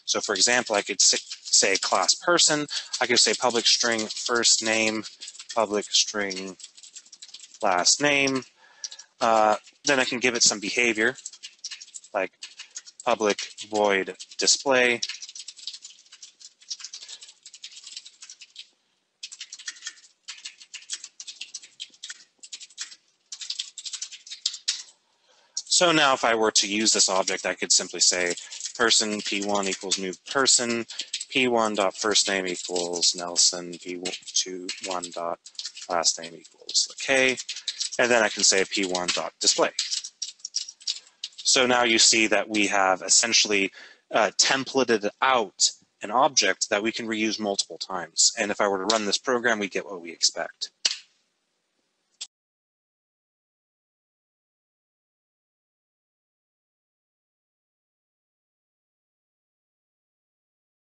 So for example, I could say class person. I could say public string first name, public string last name. Then I can give it some behavior, like public void display. So now if I were to use this object, I could simply say person p1 equals new person, p1.firstname equals Nelson, p1.lastname equals okay, and then I can say p1.display. So now you see that we have essentially templated out an object that we can reuse multiple times. And if I were to run this program, we get what we expect.